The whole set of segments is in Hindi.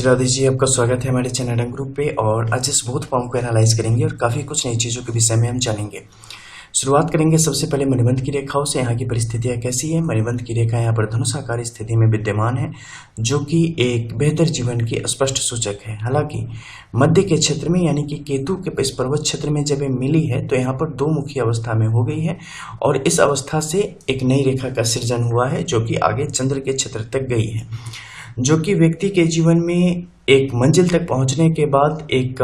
राधे जी, आपका स्वागत है हमारे चैनल रंग ग्रुप पे। और आज इस बहुत फॉर्म को एनालाइज करेंगे और काफ़ी कुछ नई चीज़ों के विषय में हम जानेंगे। शुरुआत करेंगे सबसे पहले मणिबंध की रेखाओं से। यहाँ की परिस्थितियाँ कैसी है। मणिबंध की रेखा यहाँ पर धनुषाकार स्थिति में विद्यमान है, जो कि एक बेहतर जीवन की स्पष्ट सूचक है। हालांकि मध्य के क्षेत्र में यानी कि केतु के इस पर्वत क्षेत्र में जब ये मिली है तो यहाँ पर दो मुखी अवस्था में हो गई है और इस अवस्था से एक नई रेखा का सृजन हुआ है, जो कि आगे चंद्र के क्षेत्र तक गई है, जो कि व्यक्ति के जीवन में एक मंजिल तक पहुंचने के बाद एक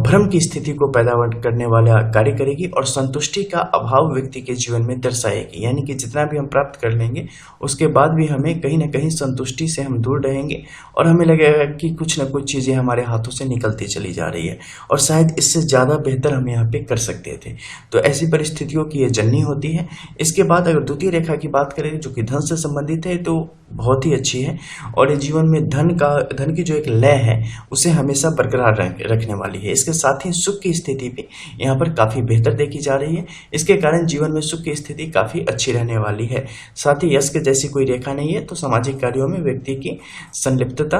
भ्रम की स्थिति को पैदा करने वाला कार्य करेगी और संतुष्टि का अभाव व्यक्ति के जीवन में दर्शाएगी। यानी कि जितना भी हम प्राप्त कर लेंगे उसके बाद भी हमें कहीं ना कहीं संतुष्टि से हम दूर रहेंगे और हमें लगेगा कि कुछ ना कुछ चीज़ें हमारे हाथों से निकलती चली जा रही है और शायद इससे ज़्यादा बेहतर हम यहाँ पे कर सकते थे। तो ऐसी परिस्थितियों की ये जननी होती है। इसके बाद अगर द्वितीय रेखा की बात करें, जो कि धन से संबंधित है, तो बहुत ही अच्छी है और ये जीवन में धन की जो एक लय है उसे हमेशा बरकरार रखने वाली है। इसके साथ ही सुख की स्थिति भी यहाँ पर काफी बेहतर देखी जा रही है। इसके कारण जीवन में सुख की स्थिति काफी अच्छी रहने वाली है। साथ ही यश के जैसी कोई रेखा नहीं है, तो सामाजिक कार्यों में व्यक्ति की संलिप्तता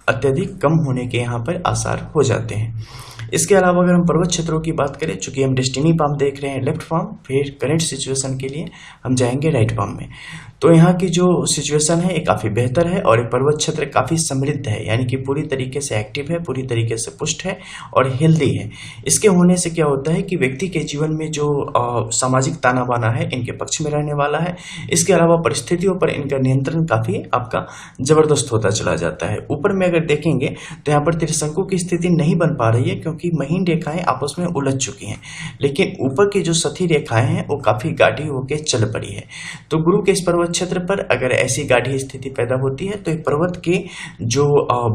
अत्यधिक कम होने के यहाँ पर आसार हो जाते हैं। इसके अलावा अगर हम पर्वत क्षेत्रों की बात करें, चूंकि हम डेस्टिनी पाम देख रहे हैं लेफ्ट पाम, फिर करंट सिचुएशन के लिए हम जाएंगे राइट पाम में, तो यहाँ की जो सिचुएशन है ये काफ़ी बेहतर है और ये पर्वत क्षेत्र काफ़ी समृद्ध है, यानी कि पूरी तरीके से एक्टिव है, पूरी तरीके से पुष्ट है और हेल्दी है। इसके होने से क्या होता है कि व्यक्ति के जीवन में जो सामाजिक ताना बाना है इनके पक्ष में रहने वाला है। इसके अलावा परिस्थितियों पर इनका नियंत्रण काफ़ी आपका जबरदस्त होता चला जाता है। ऊपर में अगर देखेंगे तो यहाँ पर त्रिशंकु की स्थिति नहीं बन पा रही है, क्योंकि महीन रेखाएं आपस में उलझ चुकी हैं, लेकिन ऊपर की जो सथी रेखाएं हैं वो काफ़ी गाढ़ी होकर चल पड़ी है। तो गुरु के इस पर्वत क्षेत्र पर अगर ऐसी गाढ़ी स्थिति पैदा होती है तो ये पर्वत के जो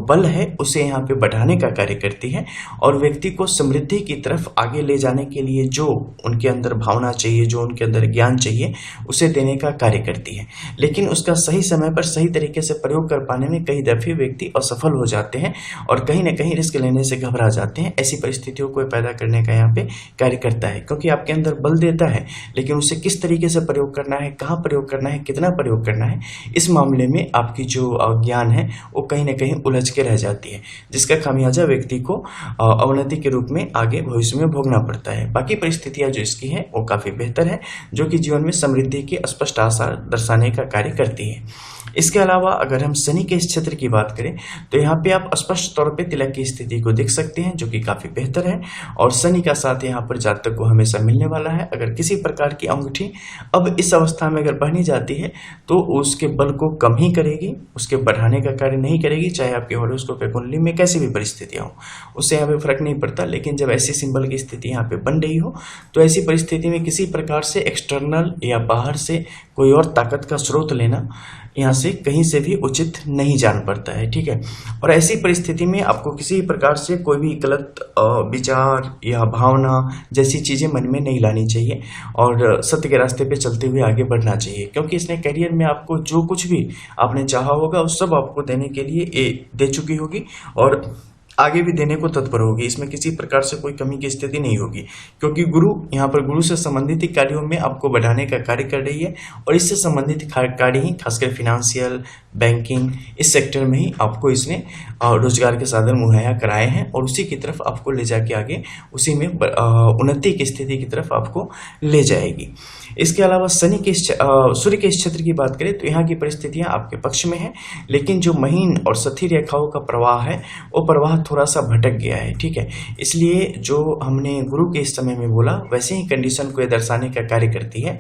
बल है उसे यहाँ पे बढ़ाने का कार्य करती है और व्यक्ति को समृद्धि की तरफ आगे ले जाने के लिए जो उनके अंदर भावना चाहिए, जो उनके अंदर ज्ञान चाहिए, उसे देने का कार्य करती है। लेकिन उसका सही समय पर सही तरीके से प्रयोग कर पाने में कई दफे व्यक्ति असफल हो जाते हैं और कहीं ना कहीं रिस्क लेने से घबरा जाते हैं। ऐसी परिस्थितियों को पैदा करने का यहाँ पे कार्य करता है, क्योंकि आपके अंदर बल देता है, लेकिन उसे किस तरीके से प्रयोग करना है, कहाँ प्रयोग करना है, कितना प्रयोग करना है, इस मामले में आपकी जो ज्ञान है वो कहीं ना कहीं उलझ के रह जाती है, जिसका खामियाजा व्यक्ति को अवनति के रूप में आगे भविष्य में भोगना पड़ता है। बाकी परिस्थितियां जो इसकी है वो काफी बेहतर है, जो कि जीवन में समृद्धि के स्पष्ट आसार दर्शाने का कार्य करती है। इसके अलावा अगर हम शनि के इस क्षेत्र की बात करें तो यहाँ पे आप स्पष्ट तौर पे तिलक की स्थिति को देख सकते हैं, जो कि काफी बेहतर है और शनि का साथ यहाँ पर जातक को हमेशा मिलने वाला है। अगर किसी प्रकार की अंगूठी अब इस अवस्था में अगर बढ़नी जाती है तो उसके बल को कम ही करेगी, उसके बढ़ाने का कार्य नहीं करेगी, चाहे आपके हॉरोस्कोप या कुंडली में कैसी भी परिस्थितियां हो, उससे यहाँ पे फर्क नहीं पड़ता। लेकिन जब ऐसी सिंबल की स्थिति यहाँ पे बन रही हो तो ऐसी परिस्थिति में किसी प्रकार से एक्सटर्नल या बाहर से कोई और ताकत का स्रोत लेना यहाँ से कहीं से भी उचित नहीं जान पड़ता है, ठीक है। और ऐसी परिस्थिति में आपको किसी प्रकार से कोई भी गलत विचार या भावना जैसी चीज़ें मन में नहीं लानी चाहिए और सत्य के रास्ते पे चलते हुए आगे बढ़ना चाहिए, क्योंकि इसने करियर में आपको जो कुछ भी आपने चाहा होगा उस सब आपको देने के लिए दे चुकी होगी और आगे भी देने को तत्पर होगी। इसमें किसी प्रकार से कोई कमी की स्थिति नहीं होगी, क्योंकि गुरु यहाँ पर गुरु से संबंधित कार्यों में आपको बढ़ाने का कार्य कर रही है और इससे संबंधित कार्य ही खासकर फिनेंशियल, बैंकिंग, इस सेक्टर में ही आपको इसने रोजगार के साधन मुहैया कराए हैं और उसी की तरफ आपको ले जाके आगे उसी में उन्नति की स्थिति की तरफ आपको ले जाएगी। इसके अलावा सूर्य के इस क्षेत्र की बात करें तो यहाँ की परिस्थितियाँ आपके पक्ष में है, लेकिन जो महीन और सथी रेखाओं का प्रवाह है वो प्रवाह थोड़ा सा भटक गया है, ठीक है। इसलिए जो हमने गुरु के इस समय में बोला वैसे ही कंडीशन को ये दर्शाने का कार्य करती है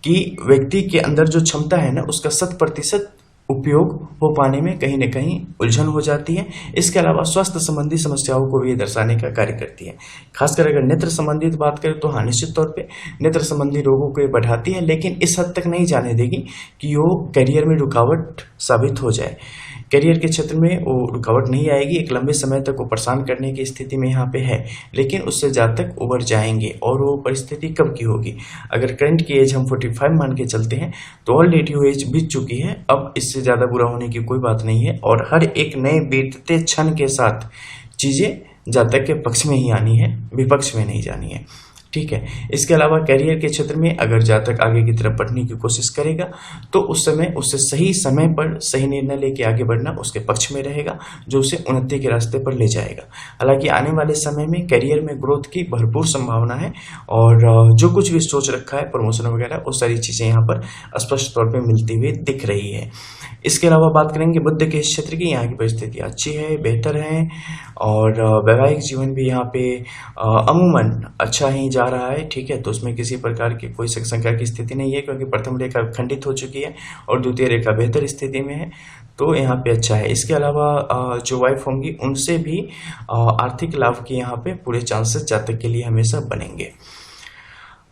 कि व्यक्ति के अंदर जो क्षमता है ना उसका 100% उपयोग हो पाने में कहीं न कहीं उलझन हो जाती है। इसके अलावा स्वास्थ्य संबंधी समस्याओं को भी दर्शाने का कार्य करती है। खासकर अगर नेत्र संबंधित बात करें तो हाँ, निश्चित तौर पे नेत्र संबंधी रोगों को ये बढ़ाती है, लेकिन इस हद तक नहीं जाने देगी कि वो करियर में रुकावट साबित हो जाए। करियर के क्षेत्र में वो रुकावट नहीं आएगी, एक लंबे समय तक वो परेशान करने की स्थिति में यहाँ पे है, लेकिन उससे जातक उबर जाएंगे। और वो परिस्थिति कब की होगी? अगर करंट की एज हम 45 मान के चलते हैं तो ऑलरेडी वो एज बीत चुकी है, अब इससे ज़्यादा बुरा होने की कोई बात नहीं है और हर एक नए बीतते क्षण के साथ चीज़ें जातक के पक्ष में ही आनी है, विपक्ष में नहीं जानी है, ठीक है। इसके अलावा करियर के क्षेत्र में अगर जातक आगे की तरफ बढ़ने की कोशिश करेगा तो उस समय उससे सही समय पर सही निर्णय लेके आगे बढ़ना उसके पक्ष में रहेगा, जो उसे उन्नति के रास्ते पर ले जाएगा। हालांकि आने वाले समय में करियर में ग्रोथ की भरपूर संभावना है और जो कुछ भी सोच रखा है प्रमोशन वगैरह, वो सारी चीज़ें यहाँ पर स्पष्ट तौर पर मिलती हुई दिख रही है। इसके अलावा बात करेंगे बुध के इस क्षेत्र की, यहाँ की परिस्थिति अच्छी है, बेहतर है और वैवाहिक जीवन भी यहाँ पे अमूमन अच्छा ही जा रहा है। ठीक है, तो उसमें किसी प्रकार की कोई शक शंका की स्थिति नहीं है, क्योंकि प्रथम रेखा खंडित हो चुकी है और द्वितीय रेखा बेहतर स्थिति में है, तो यहाँ पे अच्छा है। इसके अलावा जो वाइफ होंगी उनसे भी आर्थिक लाभ के यहाँ पे पूरे चांसेस जातक के लिए हमेशा बनेंगे।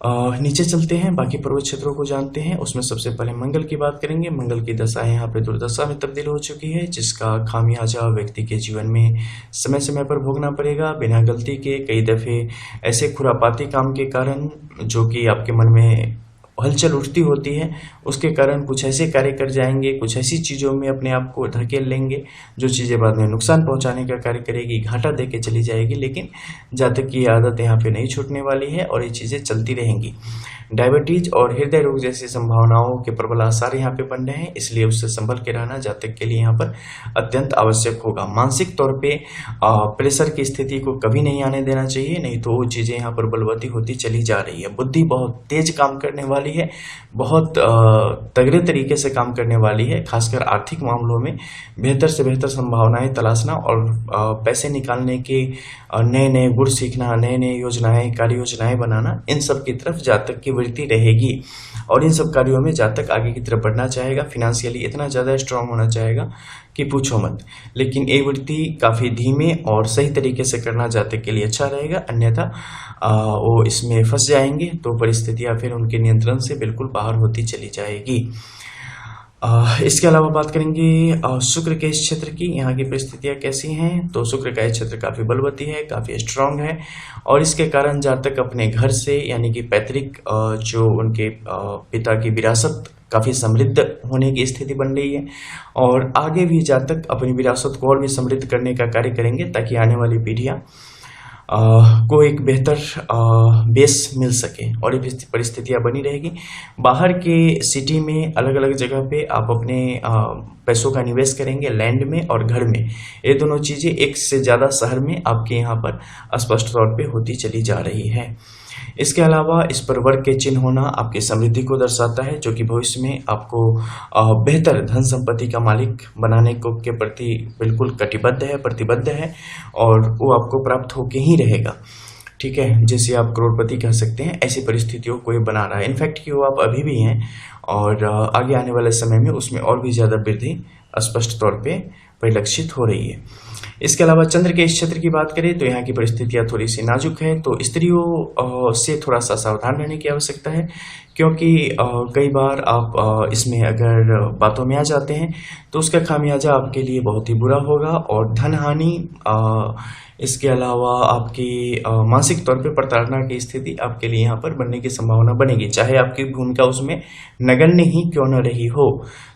नीचे चलते हैं, बाकी पर्वत क्षेत्रों को जानते हैं। उसमें सबसे पहले मंगल की बात करेंगे। मंगल की दशा यहाँ पे दुर्दशा में तब्दील हो चुकी है, जिसका खामियाजा व्यक्ति के जीवन में समय समय पर भोगना पड़ेगा। बिना गलती के कई दफ़े ऐसे खुरापाती काम के कारण जो कि आपके मन में हलचल उठती होती है, उसके कारण कुछ ऐसे कार्य कर जाएंगे, कुछ ऐसी चीज़ों में अपने आप को धकेल लेंगे जो चीज़ें बाद में नुकसान पहुंचाने का कार्य करेगी, घाटा दे के चली जाएगी। लेकिन जातक की आदत यहाँ पे नहीं छूटने वाली है और ये चीज़ें चलती रहेंगी। डायबिटीज और हृदय रोग जैसी संभावनाओं के प्रबल आसार यहाँ पे बन रहे हैं, इसलिए उससे संभल के रहना जातक के लिए यहाँ पर अत्यंत आवश्यक होगा। मानसिक तौर पे प्रेशर की स्थिति को कभी नहीं आने देना चाहिए, नहीं तो वो चीज़ें यहाँ पर बलवती होती चली जा रही है। बुद्धि बहुत तेज काम करने वाली है, बहुत तगड़े तरीके से काम करने वाली है। खासकर आर्थिक मामलों में बेहतर से बेहतर संभावनाएं तलाशना और पैसे निकालने के नए नए गुण सीखना, नए नए योजनाएं, कार्य योजनाएं बनाना, इन सब की तरफ जातक की वृत्ति रहेगी और इन सब कार्यों में जातक आगे की तरफ बढ़ना चाहेगा। फिनेंशियली इतना ज़्यादा स्ट्रांग होना चाहेगा कि पूछो मत। लेकिन ये वृत्ति काफ़ी धीमे और सही तरीके से करना जातक के लिए अच्छा रहेगा, अन्यथा वो इसमें फंस जाएंगे तो परिस्थितियाँ फिर उनके नियंत्रण से बिल्कुल बाहर होती चली जाएगी। इसके अलावा बात करेंगे शुक्र के इस क्षेत्र की, यहाँ की परिस्थितियाँ कैसी हैं। तो शुक्र का ये क्षेत्र काफ़ी बलवती है, काफ़ी स्ट्रांग है और इसके कारण जातक अपने घर से यानी कि पैतृक जो उनके पिता की विरासत काफ़ी समृद्ध होने की स्थिति बन रही है और आगे भी जातक अपनी विरासत को और भी समृद्ध करने का कार्य करेंगे, ताकि आने वाली पीढ़ियाँ को एक बेहतर बेस मिल सके और ये परिस्थितियाँ बनी रहेगी। बाहर के सिटी में अलग अलग जगह पे आप अपने पैसों का निवेश करेंगे, लैंड में और घर में। ये दोनों चीज़ें एक से ज़्यादा शहर में आपके यहाँ पर स्पष्ट तौर पे होती चली जा रही है। इसके अलावा इस पर वर्ग के चिन्ह होना आपकी समृद्धि को दर्शाता है, जो कि भविष्य में आपको बेहतर धन संपत्ति का मालिक बनाने को के प्रति बिल्कुल कटिबद्ध है, प्रतिबद्ध है और वो आपको प्राप्त होके ही रहेगा। ठीक है, जैसे आप करोड़पति कह सकते हैं, ऐसी परिस्थितियों को ये बना रहा है। इनफैक्ट कि वो आप अभी भी हैं और आगे आने वाले समय में उसमें और भी ज़्यादा वृद्धि स्पष्ट तौर पे परिलक्षित हो रही है। इसके अलावा चंद्र के इस क्षेत्र की बात करें तो यहाँ की परिस्थितियाँ थोड़ी सी नाजुक है, तो स्त्रियों से थोड़ा सा सावधान रहने की आवश्यकता है, क्योंकि कई बार आप इसमें अगर बातों में आ जाते हैं तो उसका खामियाजा आपके लिए बहुत ही बुरा होगा और धन हानि, इसके अलावा आपकी मानसिक तौर पे प्रताड़ना की स्थिति आपके लिए यहाँ पर बनने की संभावना बनेगी, चाहे आपकी भूमिका उसमें नगण्य ही क्यों न रही हो।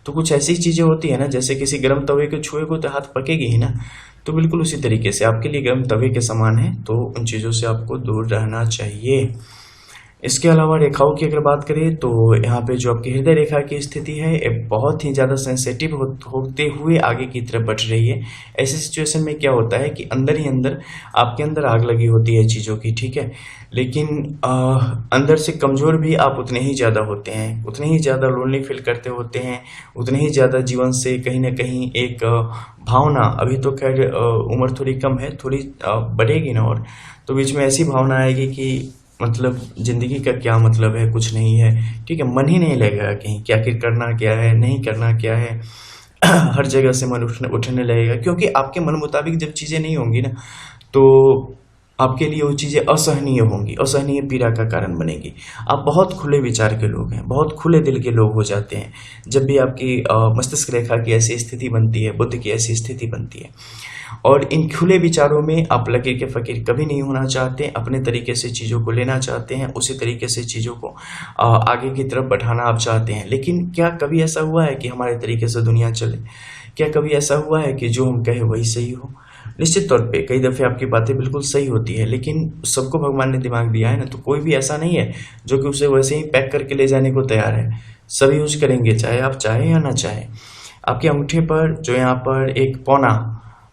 तो कुछ ऐसी चीज़ें होती है ना, जैसे किसी गर्म तवे को छुए को तो हाथ पकेगी ही ना, तो बिल्कुल उसी तरीके से आपके लिए गर्म तवे के समान है, तो उन चीज़ों से आपको दूर रहना चाहिए। इसके अलावा रेखाओं की अगर बात करें तो यहाँ पे जो आपकी हृदय रेखा की स्थिति है ये बहुत ही ज़्यादा सेंसिटिव होते हुए आगे की तरफ बढ़ रही है। ऐसी सिचुएशन में क्या होता है कि अंदर ही अंदर आपके अंदर आग लगी होती है चीज़ों की, ठीक है, लेकिन अंदर से कमज़ोर भी आप उतने ही ज़्यादा होते हैं, उतने ही ज़्यादा लोनली फील करते होते हैं, उतने ही ज़्यादा जीवन से कहीं ना कहीं एक भावना, अभी तो खैर उम्र थोड़ी कम है, थोड़ी बढ़ेगी ना और तो बीच में ऐसी भावना आएगी कि मतलब ज़िंदगी का क्या मतलब है, कुछ नहीं है, ठीक है, मन ही नहीं लगेगा कहीं कि आखिर करना क्या है, नहीं करना क्या है। हर जगह से मन उठने लगेगा, क्योंकि आपके मन मुताबिक जब चीज़ें नहीं होंगी ना तो आपके लिए वो चीज़ें असहनीय होंगी, असहनीय पीड़ा का कारण बनेगी। आप बहुत खुले विचार के लोग हैं, बहुत खुले दिल के लोग हो जाते हैं जब भी आपकी मस्तिष्क रेखा की ऐसी स्थिति बनती है, बुद्ध की ऐसी स्थिति बनती है। और इन खुले विचारों में आप लकीर के फ़कीर कभी नहीं होना चाहते, अपने तरीके से चीज़ों को लेना चाहते हैं, उसी तरीके से चीज़ों को आगे की तरफ बढ़ाना आप चाहते हैं। लेकिन क्या कभी ऐसा हुआ है कि हमारे तरीके से दुनिया चले? क्या कभी ऐसा हुआ है कि जो हम कहें वही सही हो? निश्चित तौर पे कई दफ़े आपकी बातें बिल्कुल सही होती है, लेकिन सबको भगवान ने दिमाग दिया है ना, तो कोई भी ऐसा नहीं है जो कि उसे वैसे ही पैक करके ले जाने को तैयार है। सभी यूज करेंगे, चाहे आप चाहें या ना चाहें। आपके अंगूठे पर जो यहाँ पर एक पौना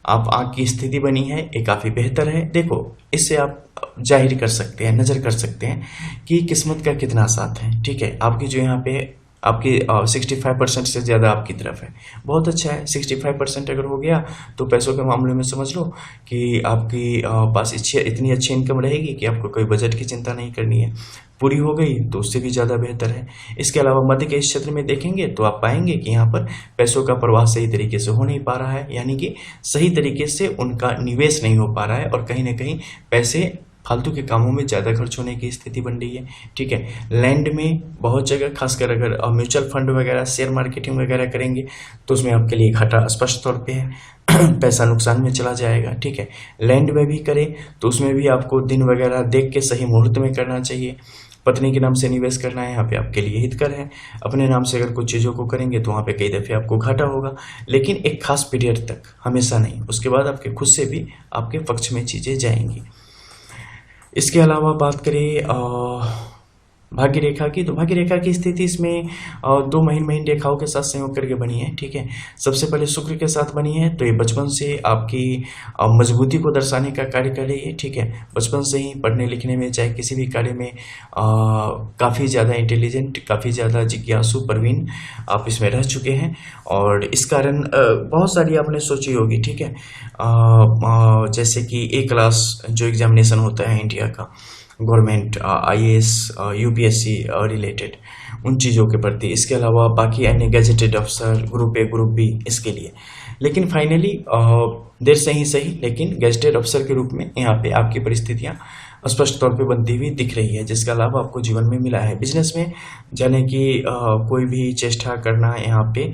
आप आँख की स्थिति बनी है, ये काफ़ी बेहतर है। देखो, इससे आप जाहिर कर सकते हैं, नज़र कर सकते हैं कि किस्मत का कितना साथ है। ठीक है, आपकी जो यहाँ पे आपकी 65% से ज़्यादा आपकी तरफ है, बहुत अच्छा है। 65% अगर हो गया तो पैसों के मामले में समझ लो कि आपकी पास इतनी अच्छी इनकम रहेगी कि आपको कोई बजट की चिंता नहीं करनी है। पूरी हो गई तो उससे भी ज़्यादा बेहतर है। इसके अलावा मध्य के इस क्षेत्र में देखेंगे तो आप पाएंगे कि यहाँ पर पैसों का प्रवाह सही तरीके से हो नहीं पा रहा है, यानी कि सही तरीके से उनका निवेश नहीं हो पा रहा है और कहीं ना कहीं पैसे फालतू के कामों में ज़्यादा खर्च होने की स्थिति बन रही है। ठीक है, लैंड में बहुत जगह, खासकर अगर म्यूचुअल फंड वगैरह, शेयर मार्केटिंग वगैरह करेंगे तो उसमें आपके लिए घाटा स्पष्ट तौर पे है। पैसा नुकसान में चला जाएगा। ठीक है, लैंड में भी करें तो उसमें भी आपको दिन वगैरह देख के सही मुहूर्त में करना चाहिए। पत्नी के नाम से निवेश करना है, यहाँ पे आपके लिए हितकर है। अपने नाम से अगर कुछ चीज़ों को करेंगे तो वहाँ पे कई दफ़े आपको घाटा होगा, लेकिन एक खास पीरियड तक, हमेशा नहीं। उसके बाद आपके खुद से भी आपके पक्ष में चीज़ें जाएंगी। इसके अलावा बात करें भाग्य रेखा की, तो भाग्य रेखा की स्थिति इसमें दो महीन रेखाओं के साथ संयोग करके बनी है। ठीक है, सबसे पहले शुक्र के साथ बनी है, तो ये बचपन से आपकी मजबूती को दर्शाने का कार्य कर रही है। ठीक है, बचपन से ही पढ़ने लिखने में, चाहे किसी भी कार्य में काफ़ी ज़्यादा इंटेलिजेंट, काफ़ी ज़्यादा जिज्ञासु, प्रवीण आप इसमें रह चुके हैं और इस कारण बहुत सारी आपने सोची होगी। ठीक है, जैसे कि ए क्लास जो एग्जामिनेशन होता है इंडिया का, गवर्नमेंट, IAS, UPSC रिलेटेड, उन चीज़ों के प्रति। इसके अलावा बाकी अन्य गैजेटेड अफसर, ग्रुप ए, ग्रुप बी, इसके लिए। लेकिन फाइनली देर से ही सही, लेकिन गैजेटेड अफसर के रूप में यहाँ पे आपकी परिस्थितियाँ स्पष्ट तौर पे बनती हुई दिख रही है, जिसका लाभ आपको जीवन में मिला है। बिजनेस में जाने की कोई भी चेष्टा करना यहाँ पे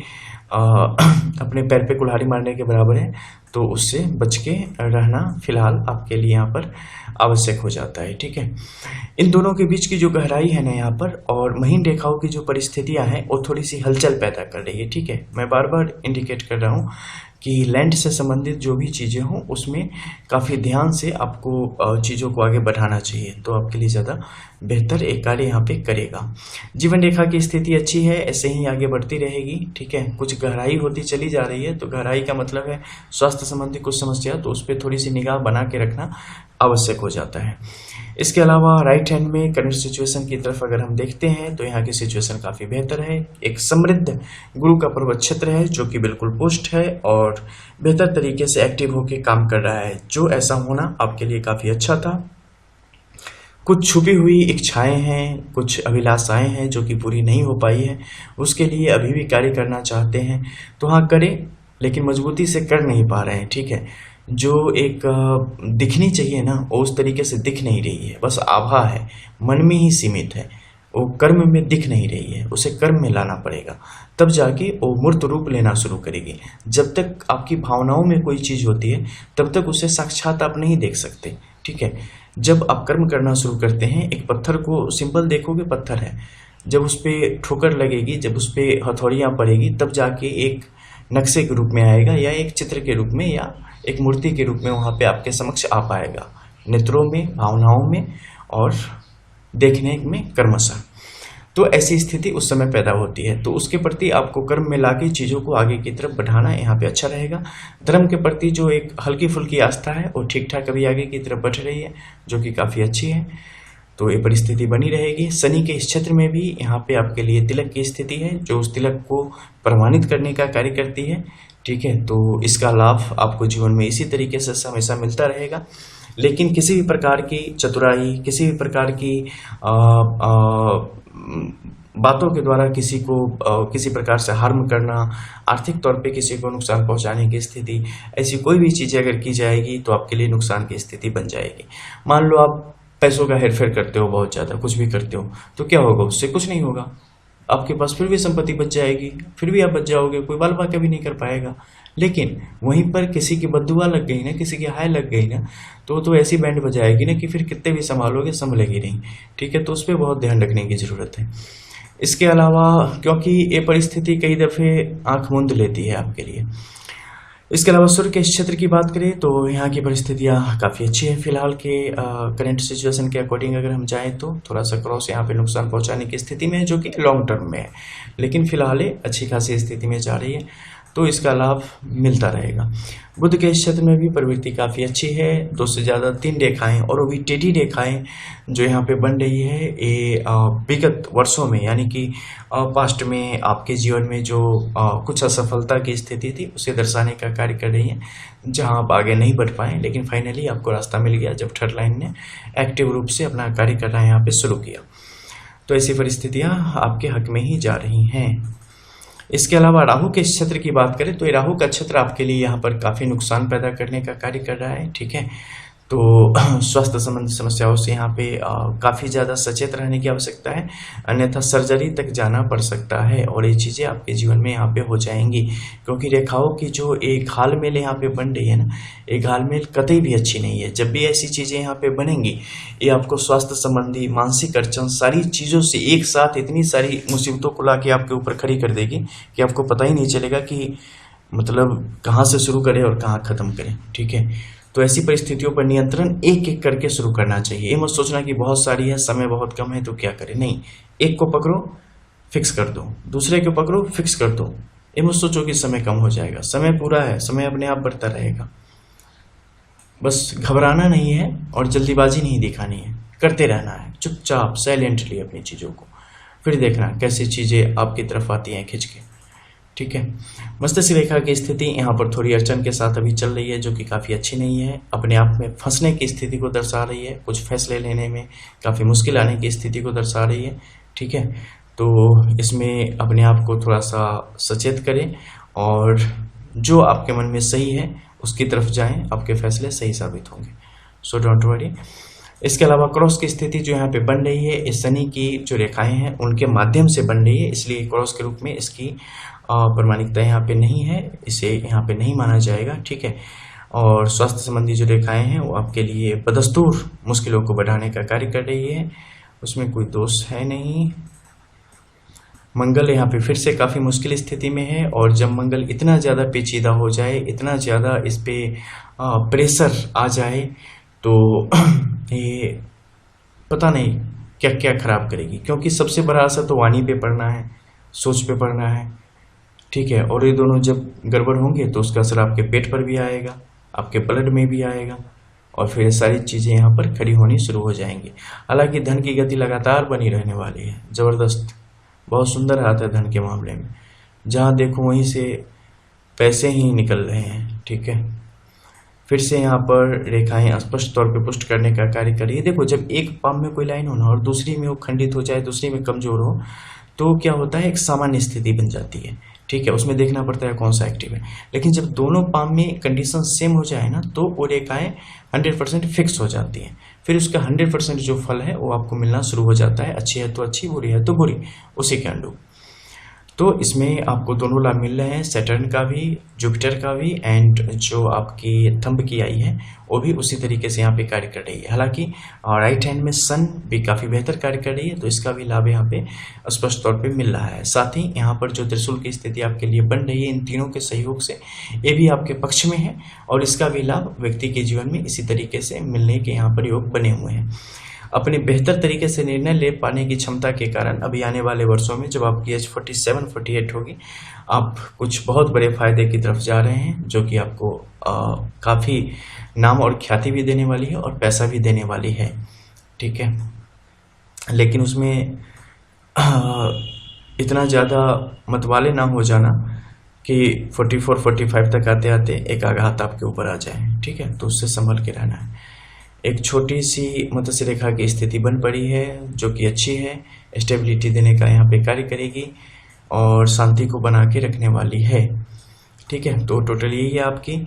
अपने पैर पे कुल्हाड़ी मारने के बराबर है, तो उससे बच के रहना फिलहाल आपके लिए यहाँ पर आवश्यक हो जाता है। ठीक है, इन दोनों के बीच की जो गहराई है ना यहाँ पर, और महीन रेखाओं की जो परिस्थितियाँ हैं, वो थोड़ी सी हलचल पैदा कर रही है। ठीक है, मैं बार बार इंडिकेट कर रहा हूँ कि लैंड से संबंधित जो भी चीज़ें हों उसमें काफ़ी ध्यान से आपको चीज़ों को आगे बढ़ाना चाहिए, तो आपके लिए ज़्यादा बेहतर एक कार्य यहाँ पे करेगा। जीवन रेखा की स्थिति अच्छी है, ऐसे ही आगे बढ़ती रहेगी। ठीक है, कुछ गहराई होती चली जा रही है, तो गहराई का मतलब है स्वास्थ्य संबंधी कुछ समस्या, तो उस पर थोड़ी सी निगाह बना के रखना आवश्यक हो जाता है। इसके अलावा राइट हैंड में करंट सिचुएशन की तरफ अगर हम देखते हैं तो यहाँ की सिचुएशन काफ़ी बेहतर है। एक समृद्ध गुरु का पर्वत क्षेत्र है जो कि बिल्कुल पुष्ट है और बेहतर तरीके से एक्टिव होकर काम कर रहा है, जो ऐसा होना आपके लिए काफ़ी अच्छा था। कुछ छुपी हुई इच्छाएं हैं, कुछ अभिलाषाएं हैं जो कि पूरी नहीं हो पाई है, उसके लिए अभी भी कार्य करना चाहते हैं तो हाँ करें, लेकिन मजबूती से कर नहीं पा रहे हैं। ठीक है, जो एक दिखनी चाहिए ना, वो उस तरीके से दिख नहीं रही है, बस आभा है, मन में ही सीमित है, वो कर्म में दिख नहीं रही है, उसे कर्म में लाना पड़ेगा, तब जाके वो मूर्त रूप लेना शुरू करेगी। जब तक आपकी भावनाओं में कोई चीज़ होती है तब तक उसे साक्षात आप नहीं देख सकते। ठीक है, जब आप कर्म करना शुरू करते हैं, एक पत्थर को सिंपल देखोगे, पत्थर है, जब उस पर ठोकर लगेगी, जब उस पर हथौड़ियाँ पड़ेगी, तब जाके एक नक्शे के रूप में आएगा, या एक चित्र के रूप में, या एक मूर्ति के रूप में वहाँ पे आपके समक्ष आ पाएगा, नेत्रों में, भावनाओं में और देखने में कर्मशः। तो ऐसी स्थिति उस समय पैदा होती है, तो उसके प्रति आपको कर्म में लाके चीज़ों को आगे की तरफ बढ़ाना यहाँ पे अच्छा रहेगा। धर्म के प्रति जो एक हल्की फुल्की आस्था है वो ठीक ठाक अभी आगे की तरफ बढ़ रही है, जो कि काफ़ी अच्छी है, तो ये परिस्थिति बनी रहेगी। शनि के इस क्षेत्र में भी यहाँ पे आपके लिए तिलक की स्थिति है, जो उस तिलक को प्रमाणित करने का कार्य करती है। ठीक है, तो इसका लाभ आपको जीवन में इसी तरीके से हमेशा मिलता रहेगा, लेकिन किसी भी प्रकार की चतुराई, किसी भी प्रकार की बातों के द्वारा किसी को किसी प्रकार से हार्म करना, आर्थिक तौर पे किसी को नुकसान पहुंचाने की स्थिति, ऐसी कोई भी चीज़ें अगर की जाएगी तो आपके लिए नुकसान की स्थिति बन जाएगी। मान लो आप पैसों का हेरफेर करते हो, बहुत ज़्यादा कुछ भी करते हो, तो क्या होगा, उससे कुछ नहीं होगा, आपके पास फिर भी संपत्ति बच जाएगी, फिर भी आप बच जाओगे, कोई बाल बाका भी नहीं कर पाएगा। लेकिन वहीं पर किसी की बद्दुआ लग गई ना, किसी की हाय लग गई ना, तो ऐसी बैंड बजाएगी ना कि फिर कितने भी संभालोगे संभलेगी नहीं। ठीक है, तो उस पर बहुत ध्यान रखने की ज़रूरत है। इसके अलावा क्योंकि ये परिस्थिति कई दफ़े आँख मूंद लेती है आपके लिए, इसके अलावा सूर्य के इस क्षेत्र की बात करें तो यहाँ की परिस्थितियाँ काफ़ी अच्छी है फिलहाल के करंट सिचुएशन के अकॉर्डिंग अगर हम जाएँ तो थोड़ा सा क्रॉस यहाँ पे नुकसान पहुँचाने की स्थिति में है, जो कि लॉन्ग टर्म में है, लेकिन फिलहाल ये अच्छी खासी स्थिति में जा रही है, तो इसका लाभ मिलता रहेगा। बुध के इस क्षेत्र में भी प्रवृत्ति काफ़ी अच्छी है, 2 से ज़्यादा 3 रेखाएं और वो भी टेढ़ी रेखाएं जो यहाँ पे बन रही है, ये विगत वर्षों में यानी कि पास्ट में आपके जीवन में जो कुछ असफलता की स्थिति थी उसे दर्शाने का कार्य कर रही है, जहाँ आप आगे नहीं बढ़ पाए, लेकिन फाइनली आपको रास्ता मिल गया जब थर्ड लाइन ने एक्टिव रूप से अपना कार्य करना यहाँ पे शुरू किया। तो ऐसी परिस्थितियाँ आपके हक में ही जा रही हैं। इसके अलावा राहु के क्षेत्र की बात करें तो ये राहु का क्षेत्र आपके लिए यहाँ पर काफ़ी नुकसान पैदा करने का कार्य कर रहा है, ठीक है। तो स्वास्थ्य संबंधी समस्याओं से यहाँ पे काफ़ी ज़्यादा सचेत रहने की आवश्यकता है, अन्यथा सर्जरी तक जाना पड़ सकता है और ये चीज़ें आपके जीवन में यहाँ पे हो जाएंगी, क्योंकि रेखाओं की जो एक घालमेल यहाँ पे बन रही है ना, एक घालमेल कतई भी अच्छी नहीं है। जब भी ऐसी चीज़ें यहाँ पे बनेंगी, ये आपको स्वास्थ्य संबंधी, मानसिक अड़चन, सारी चीज़ों से एक साथ इतनी सारी मुसीबतों को ला के आपके ऊपर खड़ी कर देगी कि आपको पता ही नहीं चलेगा कि मतलब कहाँ से शुरू करें और कहाँ ख़त्म करें, ठीक है। तो ऐसी परिस्थितियों पर नियंत्रण एक एक करके शुरू करना चाहिए। ये मत सोचना कि बहुत सारी है, समय बहुत कम है तो क्या करें, नहीं, एक को पकड़ो फिक्स कर दो, दूसरे को पकड़ो फिक्स कर दो। ये मत सोचो कि समय कम हो जाएगा, समय पूरा है, समय अपने आप बढ़ता रहेगा। बस घबराना नहीं है और जल्दीबाजी नहीं दिखानी है, करते रहना है चुपचाप साइलेंटली अपनी चीज़ों को, फिर देखना कैसी चीज़ें आपकी तरफ आती हैं खिंच के, ठीक है। मस्तिष्क रेखा की स्थिति यहाँ पर थोड़ी अड़चन के साथ अभी चल रही है, जो कि काफ़ी अच्छी नहीं है, अपने आप में फंसने की स्थिति को दर्शा रही है, कुछ फैसले लेने में काफ़ी मुश्किल आने की स्थिति को दर्शा रही है, ठीक है। तो इसमें अपने आप को थोड़ा सा सचेत करें और जो आपके मन में सही है उसकी तरफ जाएं, आपके फैसले सही साबित होंगे, सो डोंट वरी। इसके अलावा क्रॉस की स्थिति जो यहाँ पे बन रही है, इस शनि की जो रेखाएं हैं उनके माध्यम से बन रही है, इसलिए क्रॉस के रूप में इसकी प्रामाणिकता यहाँ पे नहीं है, इसे यहाँ पे नहीं माना जाएगा, ठीक है। और स्वास्थ्य संबंधी जो रेखाएं हैं वो आपके लिए बदस्तूर मुश्किलों को बढ़ाने का कार्य कर रही है, उसमें कोई दोष है नहीं। मंगल यहाँ पे फिर से काफ़ी मुश्किल स्थिति में है, और जब मंगल इतना ज़्यादा पेचीदा हो जाए, इतना ज़्यादा इस पर प्रेशर आ जाए तो ये पता नहीं क्या क्या खराब करेगी, क्योंकि सबसे बड़ा असर तो वाणी पे पड़ना है, सोच पे पड़ना है, ठीक है। और ये दोनों जब गड़बड़ होंगे तो उसका असर आपके पेट पर भी आएगा, आपके ब्लड में भी आएगा, और फिर सारी चीज़ें यहाँ पर खड़ी होनी शुरू हो जाएंगी। हालांकि धन की गति लगातार बनी रहने वाली है, ज़बरदस्त, बहुत सुंदर हाथ है धन के मामले में, जहाँ देखो वहीं से पैसे ही निकल रहे हैं, ठीक है। फिर से यहाँ पर रेखाएं स्पष्ट तौर पे पुष्ट करने का कार्य करिए। देखो, जब एक पाम में कोई लाइन हो ना और दूसरी में वो खंडित हो जाए, दूसरी में कमजोर हो, तो क्या होता है, एक सामान्य स्थिति बन जाती है, ठीक है। उसमें देखना पड़ता है कौन सा एक्टिव है। लेकिन जब दोनों पाम में कंडीशन सेम हो जाए ना, तो वो रेखाएं 100% फिक्स हो जाती हैं। फिर उसका 100% जो फल है वो आपको मिलना शुरू हो जाता है, अच्छी है तो अच्छी, बुरी है तो बुरी, उसी के अनुरूप। तो इसमें आपको दोनों लाभ मिल रहे हैं, सैटर्न का भी, जुपिटर का भी, एंड जो आपकी थंब की आई है वो भी उसी तरीके से यहाँ पे कार्य कर रही है। हालांकि राइट हैंड में सन भी काफ़ी बेहतर कार्य कर रही है, तो इसका भी लाभ यहाँ पे स्पष्ट तौर पे मिल रहा है। साथ ही यहाँ पर जो त्रिशूल की स्थिति आपके लिए बन रही है इन तीनों के सहयोग से, ये भी आपके पक्ष में है, और इसका भी लाभ व्यक्ति के जीवन में इसी तरीके से मिलने के यहाँ पर योग बने हुए हैं। अपने बेहतर तरीके से निर्णय ले पाने की क्षमता के कारण अभी आने वाले वर्षों में जब आपकी एज 47-48 होगी, आप कुछ बहुत बड़े फायदे की तरफ जा रहे हैं, जो कि आपको काफ़ी नाम और ख्याति भी देने वाली है और पैसा भी देने वाली है, ठीक है। लेकिन उसमें इतना ज़्यादा मतवाले ना हो जाना कि 44-45 तक आते आते एक आघात आपके ऊपर आ जाए, ठीक है। तो उससे संभल के रहना है। एक छोटी सी मत्स्य रेखा की स्थिति बन पड़ी है, जो कि अच्छी है, स्टेबिलिटी देने का यहाँ पे कार्य करेगी और शांति को बना के रखने वाली है, ठीक है। तो टोटली यही है आपकी।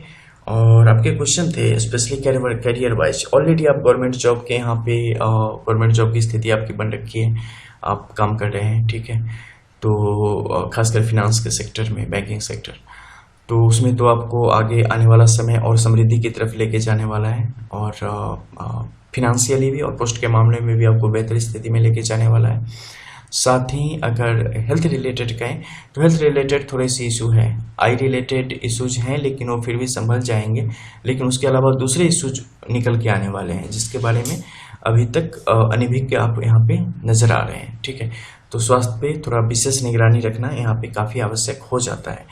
और आपके क्वेश्चन थे स्पेशली करियर वाइज, ऑलरेडी आप गवर्नमेंट जॉब के यहाँ पे गवर्नमेंट जॉब की स्थिति आपकी बन रखी है, आप काम कर रहे हैं, ठीक है। तो खासकर फिनांस के सेक्टर में, बैंकिंग सेक्टर, तो उसमें तो आपको आगे आने वाला समय और समृद्धि की तरफ लेके जाने वाला है, और फिनेंशियली भी और पोस्ट के मामले में भी आपको बेहतर स्थिति में लेके जाने वाला है। साथ ही अगर हेल्थ रिलेटेड कहें तो हेल्थ रिलेटेड थोड़े से इशू हैं, आई रिलेटेड इशूज हैं, लेकिन वो फिर भी संभल जाएंगे। लेकिन उसके अलावा दूसरे इशूज निकल के आने वाले हैं, जिसके बारे में अभी तक अनभिज्ञ आप यहाँ पे नज़र आ रहे हैं। ठीक है, तो स्वास्थ्य पे थोड़ा विशेष निगरानी रखना यहाँ पे काफ़ी आवश्यक हो जाता है,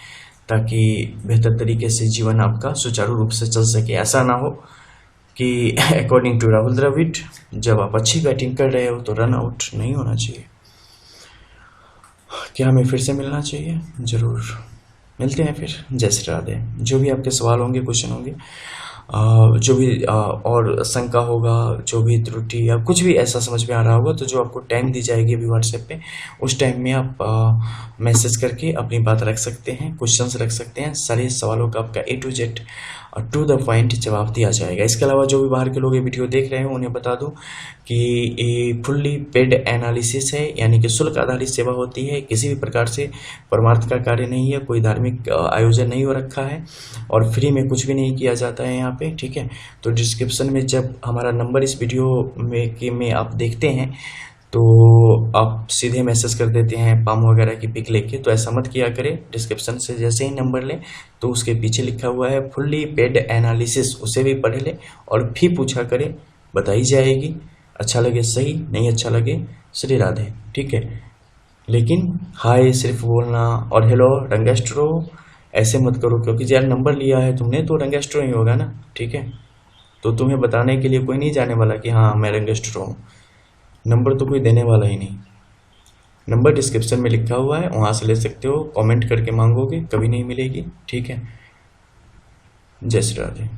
ताकि बेहतर तरीके से जीवन आपका सुचारू रूप से चल सके। ऐसा ना हो कि अकॉर्डिंग टू राहुल द्रविड़, जब आप अच्छी बैटिंग कर रहे हो तो रन आउट नहीं होना चाहिए। क्या हमें फिर से मिलना चाहिए? ज़रूर मिलते हैं फिर। जय श्री राधे। जो भी आपके सवाल होंगे, क्वेश्चन होंगे, जो भी और शंका होगा, जो भी त्रुटि या कुछ भी ऐसा समझ में आ रहा होगा, तो जो आपको टाइम दी जाएगी अभी व्हाट्सएप पे, उस टाइम में आप मैसेज करके अपनी बात रख सकते हैं, क्वेश्चंस रख सकते हैं। सारे सवालों का आपका A to Z to the point जवाब दिया जाएगा। इसके अलावा जो भी बाहर के लोग ये वीडियो देख रहे हैं उन्हें बता दूं कि ये फुल्ली पेड एनालिसिस है, यानी कि शुल्क आधारित सेवा होती है। किसी भी प्रकार से परमार्थ का कार्य नहीं है, कोई धार्मिक आयोजन नहीं हो रखा है और फ्री में कुछ भी नहीं किया जाता है यहाँ पे। ठीक है, तो डिस्क्रिप्शन में जब हमारा नंबर इस वीडियो में आप देखते हैं तो आप सीधे मैसेज कर देते हैं पाम वगैरह की पिक लेके, तो ऐसा मत किया करें। डिस्क्रिप्शन से जैसे ही नंबर लें तो उसके पीछे लिखा हुआ है फुल्ली पेड एनालिसिस, उसे भी पढ़ लें और फिर पूछा करें, बताई जाएगी। अच्छा लगे सही, नहीं अच्छा लगे श्री राधे। ठीक है, लेकिन हाय सिर्फ बोलना और हेलो रंगेस्ट्रो ऐसे मत करो, क्योंकि यार नंबर लिया है तुमने तो रंगेस्ट्रो ही होगा ना। ठीक है, तो तुम्हें बताने के लिए कोई नहीं जाने वाला कि हाँ मैं रंगेस्ट्रो हूँ, नंबर तो कोई देने वाला ही नहीं। नंबर डिस्क्रिप्शन में लिखा हुआ है, वहाँ से ले सकते हो। कमेंट करके मांगोगे कभी नहीं मिलेगी। ठीक है, जय श्री राधे।